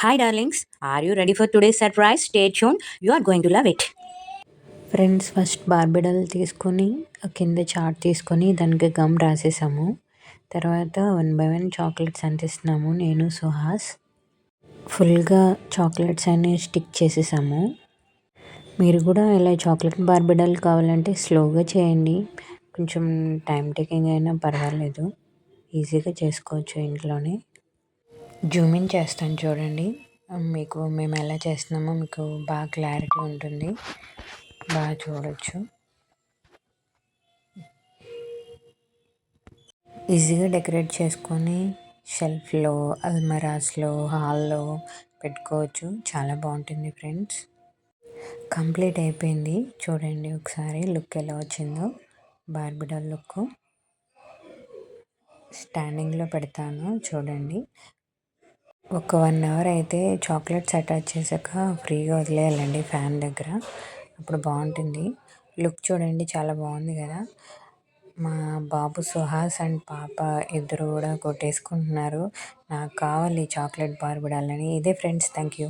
Hi, darlings. Are you ready for today's surprise? Stay tuned. You are going to love it. Friends first బార్బిడల్ తీసుకొని కింద chart తీసుకొని దానికి gum రాసేసాము. తర్వాత 1 by 1 chocolates అంటిస్తున్నాము నేను సుహాస్. ఫుల్గా చాక్లెట్స్ అన్ని స్టిక్ చేసేసాము. మీరు కూడా ఇలా చాక్లెట్ బార్బిడల్ కావాలంటే స్లోగా చేయండి. కొంచెం టైం టేకింగ్ అయినా పర్వాలేదు. ఈజీగా చేసుకోవచ్చు ఇంట్లోనే. జూమ్ ఇన్ చేస్తాను చూడండి. మీకు మేము ఎలా చేస్తున్నామో మీకు బాగా క్లారిటీ ఉంటుంది. బాగా చూడొచ్చు. ఈజీగా డెకరేట్ చేసుకొని షెల్ఫ్లో, అల్మరాస్లో, హాల్లో పెట్టుకోవచ్చు. చాలా బాగుంటుంది ఫ్రెండ్స్. కంప్లీట్ అయిపోయింది. చూడండి ఒకసారి లుక్ ఎలా వచ్చిందో. బార్బిడల్ లుక్ స్టాండింగ్లో పెడతాను చూడండి. ఒక 1 అవర్ అయితే చాక్లెట్స్ అటాచ్ చేశాక ఫ్రీగా వదిలేయాలండి ఫ్యాన్ దగ్గర. అప్పుడు బాగుంటుంది. లుక్ చూడండి చాలా బాగుంది కదా. మా బాబు సుహాస్ అండ్ పాప ఇద్దరు కూడా కొట్టేసుకుంటున్నారు. నాకు కావాలి చాక్లెట్ బార్బిడల్ అని. ఇదే ఫ్రెండ్స్. Thank you.